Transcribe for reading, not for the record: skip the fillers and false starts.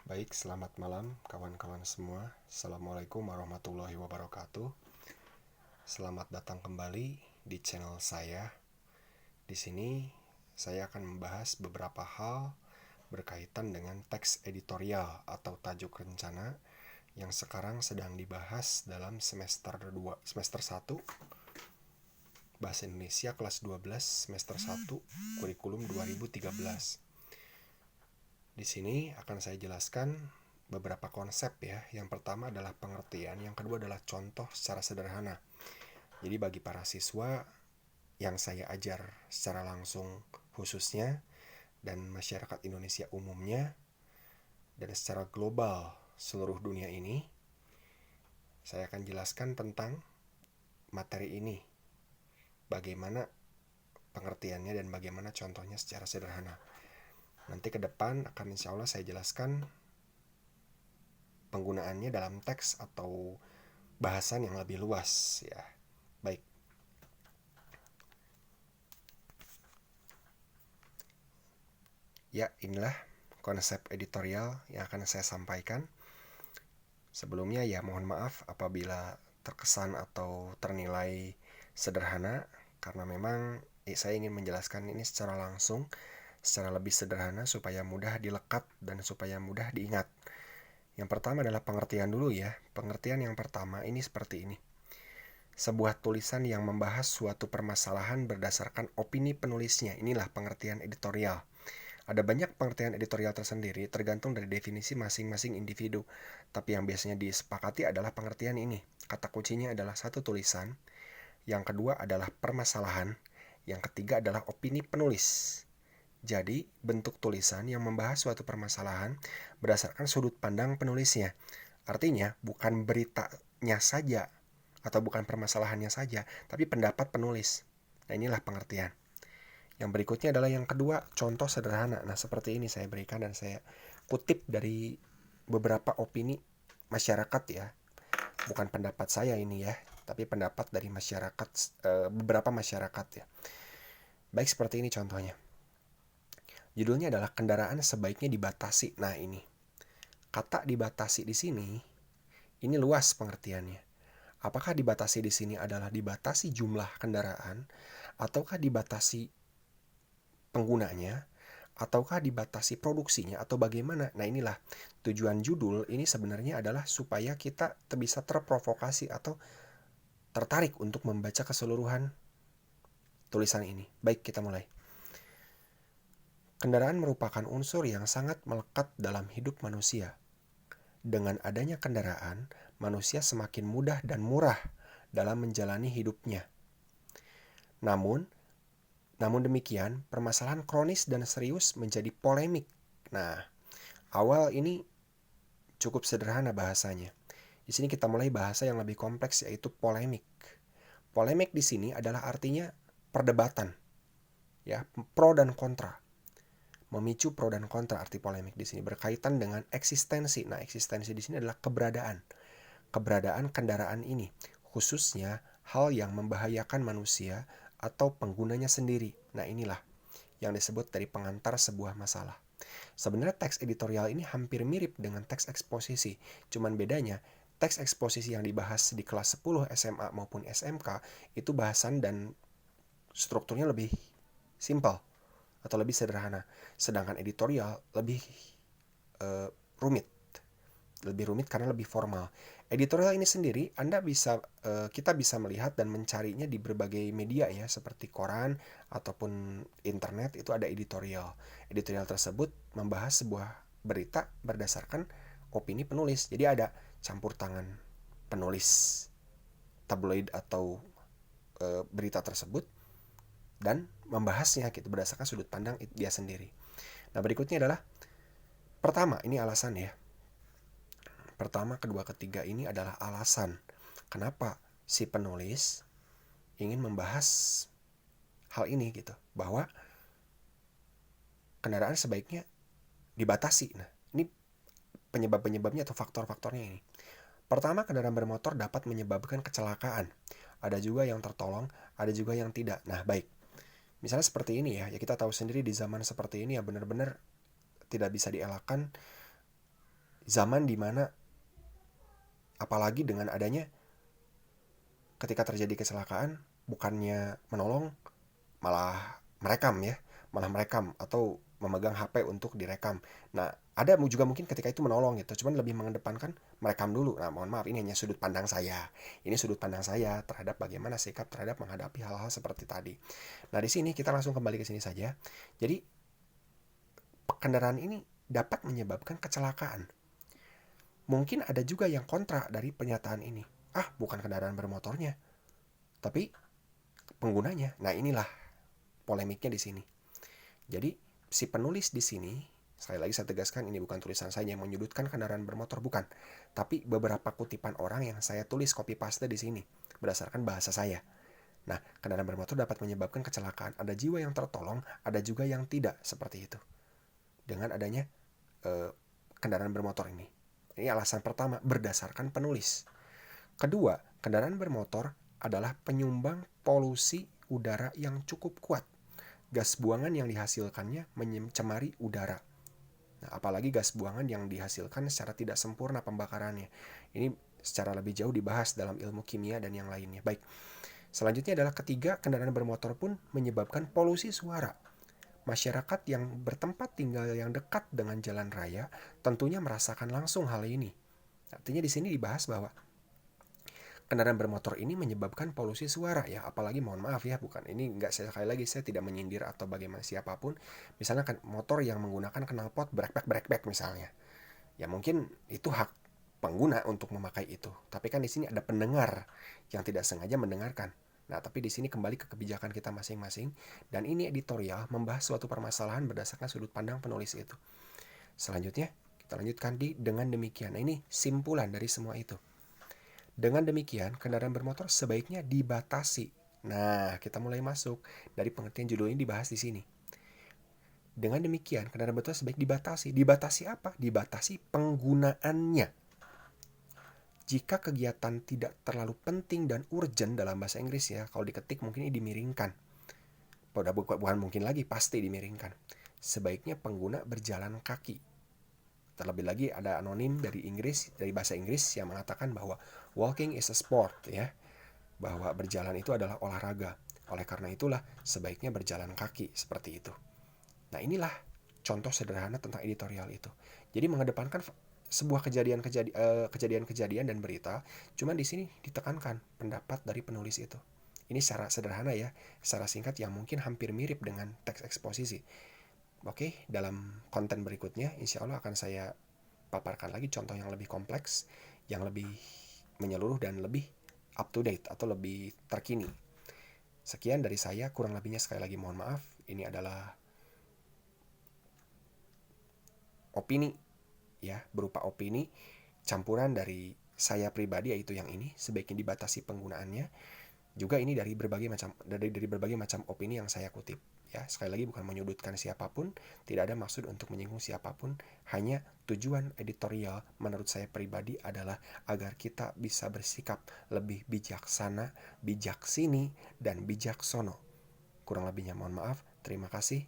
Baik, selamat malam kawan-kawan semua. Assalamualaikum warahmatullahi wabarakatuh. Selamat datang kembali di channel saya. Di sini saya akan membahas beberapa hal berkaitan dengan teks editorial atau tajuk rencana yang sekarang sedang dibahas dalam semester 1 Bahasa Indonesia kelas 12 semester 1 kurikulum 2013. Di sini akan saya jelaskan beberapa konsep ya. Yang pertama adalah pengertian, yang kedua adalah contoh secara sederhana. Jadi bagi para siswa yang saya ajar secara langsung khususnya dan masyarakat Indonesia umumnya dan secara global seluruh dunia ini, saya akan jelaskan tentang materi ini. Bagaimana pengertiannya dan bagaimana contohnya secara sederhana. Nanti ke depan akan insya Allah saya jelaskan penggunaannya dalam teks atau bahasan yang lebih luas ya. Baik. Ya, inilah konsep editorial yang akan saya sampaikan. Sebelumnya ya mohon maaf apabila terkesan atau ternilai sederhana karena memang saya ingin menjelaskan ini secara langsung, secara lebih sederhana supaya mudah dilekat dan supaya mudah diingat. Yang pertama adalah pengertian dulu ya. Pengertian yang pertama ini seperti ini. Sebuah tulisan yang membahas suatu permasalahan berdasarkan opini penulisnya. Inilah pengertian editorial. Ada banyak pengertian editorial tersendiri tergantung dari definisi masing-masing individu. Tapi yang biasanya disepakati adalah pengertian ini. Kata kuncinya adalah satu tulisan. Yang kedua adalah permasalahan. Yang ketiga adalah opini penulis. Jadi, bentuk tulisan yang membahas suatu permasalahan berdasarkan sudut pandang penulisnya. Artinya, bukan beritanya saja atau bukan permasalahannya saja, tapi pendapat penulis. Nah, inilah pengertian. Yang berikutnya adalah yang kedua, contoh sederhana. Nah, seperti ini saya berikan dan saya kutip dari beberapa opini masyarakat ya. Bukan pendapat saya ini ya, tapi pendapat dari masyarakat, beberapa masyarakat ya. Baik, seperti ini contohnya. Judulnya adalah kendaraan sebaiknya dibatasi. Nah, ini. Kata dibatasi di sini, ini luas pengertiannya. Apakah dibatasi di sini adalah dibatasi jumlah kendaraan, ataukah dibatasi penggunanya, ataukah dibatasi produksinya, atau bagaimana? Nah, inilah tujuan judul ini sebenarnya adalah supaya kita bisa terprovokasi atau tertarik untuk membaca keseluruhan tulisan ini. Baik, kita mulai. Kendaraan merupakan unsur yang sangat melekat dalam hidup manusia. Dengan adanya kendaraan, manusia semakin mudah dan murah dalam menjalani hidupnya. Namun demikian, permasalahan kronis dan serius menjadi polemik. Nah, awal ini cukup sederhana bahasanya. Di sini kita mulai bahasa yang lebih kompleks yaitu polemik. Polemik di sini adalah artinya perdebatan. Ya, pro dan kontra. Memicu pro dan kontra arti polemik di sini berkaitan dengan eksistensi. Nah, eksistensi di sini adalah keberadaan. Keberadaan kendaraan ini, khususnya hal yang membahayakan manusia atau penggunanya sendiri. Nah, inilah yang disebut dari pengantar sebuah masalah. Sebenarnya teks editorial ini hampir mirip dengan teks eksposisi. Cuman bedanya, teks eksposisi yang dibahas di kelas 10 SMA maupun SMK itu bahasan dan strukturnya lebih simpel atau lebih sederhana. Sedangkan editorial lebih rumit. Lebih rumit karena lebih formal. Editorial ini sendiri kita bisa melihat dan mencarinya di berbagai media ya, seperti koran ataupun internet itu ada editorial. Editorial tersebut membahas sebuah berita berdasarkan opini penulis. Jadi ada campur tangan penulis tabloid atau berita tersebut dan membahasnya gitu berdasarkan sudut pandang dia sendiri. Nah, berikutnya adalah pertama, ini alasan ya. Pertama, kedua, ketiga ini adalah alasan kenapa si penulis ingin membahas hal ini gitu, bahwa kendaraan sebaiknya dibatasi. Nah, ini penyebab-penyebabnya atau faktor-faktornya ini. Pertama, kendaraan bermotor dapat menyebabkan kecelakaan. Ada juga yang tertolong, ada juga yang tidak. Nah, baik. Misalnya seperti ini ya, kita tahu sendiri di zaman seperti ini ya benar-benar tidak bisa dielakkan zaman dimana apalagi dengan adanya ketika terjadi kecelakaan bukannya menolong malah merekam atau memegang HP untuk direkam. Nah, ada juga mungkin ketika itu menolong gitu, cuman lebih mengedepankan merekam dulu. Nah, mohon maaf, ini hanya sudut pandang saya. Ini sudut pandang saya terhadap bagaimana sikap terhadap menghadapi hal-hal seperti tadi. Nah, di sini kita langsung kembali ke sini saja. Jadi, kendaraan ini dapat menyebabkan kecelakaan. Mungkin ada juga yang kontra dari pernyataan ini. Bukan kendaraan bermotornya, tapi penggunanya. Nah, inilah polemiknya di sini. Jadi si penulis di sini, sekali lagi saya tegaskan, ini bukan tulisan saya yang menyudutkan kendaraan bermotor, bukan. Tapi beberapa kutipan orang yang saya tulis copy paste di sini berdasarkan bahasa saya. Nah, kendaraan bermotor dapat menyebabkan kecelakaan. Ada jiwa yang tertolong, ada juga yang tidak, seperti itu. Dengan adanya kendaraan bermotor ini. Ini alasan pertama berdasarkan penulis. Kedua, kendaraan bermotor adalah penyumbang polusi udara yang cukup kuat. Gas buangan yang dihasilkannya mencemari udara. Nah, apalagi gas buangan yang dihasilkan secara tidak sempurna pembakarannya. Ini secara lebih jauh dibahas dalam ilmu kimia dan yang lainnya. Baik, selanjutnya adalah ketiga, kendaraan bermotor pun menyebabkan polusi suara. Masyarakat yang bertempat tinggal yang dekat dengan jalan raya tentunya merasakan langsung hal ini. Artinya di sini dibahas bahwa kendaraan bermotor ini menyebabkan polusi suara ya, apalagi mohon maaf ya, bukan ini enggak, sekali lagi saya tidak menyindir atau bagaimana siapapun. Misalnya kan motor yang menggunakan knalpot brek misalnya, ya mungkin itu hak pengguna untuk memakai itu, tapi kan di sini ada pendengar yang tidak sengaja mendengarkan. Nah, tapi di sini kembali ke kebijakan kita masing-masing, dan ini editorial membahas suatu permasalahan berdasarkan sudut pandang penulis itu. Selanjutnya kita lanjutkan dengan demikian. Nah, ini simpulan dari semua itu. Dengan demikian, kendaraan bermotor sebaiknya dibatasi. Nah, kita mulai masuk dari pengertian judul ini dibahas di sini. Dengan demikian, kendaraan bermotor sebaik dibatasi. Dibatasi apa? Dibatasi penggunaannya. Jika kegiatan tidak terlalu penting dan urgent dalam bahasa Inggris ya, kalau diketik mungkin ini dimiringkan. Bukan mungkin lagi, pasti dimiringkan. Sebaiknya pengguna berjalan kaki. Terlebih lagi ada anonim dari bahasa Inggris yang mengatakan bahwa walking is a sport ya, bahwa berjalan itu adalah olahraga. Oleh karena itulah sebaiknya berjalan kaki seperti itu. Nah, inilah contoh sederhana tentang editorial itu. Jadi mengedepankan sebuah kejadian-kejadian dan berita, cuman di sini ditekankan pendapat dari penulis itu. Ini secara sederhana ya, secara singkat yang mungkin hampir mirip dengan teks eksposisi. Oke, dalam konten berikutnya insya Allah akan saya paparkan lagi contoh yang lebih kompleks, yang lebih menyeluruh dan lebih up to date atau lebih terkini. Sekian dari saya, kurang lebihnya sekali lagi mohon maaf. Ini adalah opini ya, berupa opini campuran dari saya pribadi, yaitu yang ini sebaiknya dibatasi penggunaannya. Juga ini dari berbagai macam opini yang saya kutip. Ya, sekali lagi bukan menyudutkan siapapun, tidak ada maksud untuk menyinggung siapapun, hanya tujuan editorial menurut saya pribadi adalah agar kita bisa bersikap lebih bijaksana, bijaksini, dan bijaksono. Kurang lebihnya mohon maaf. Terima kasih.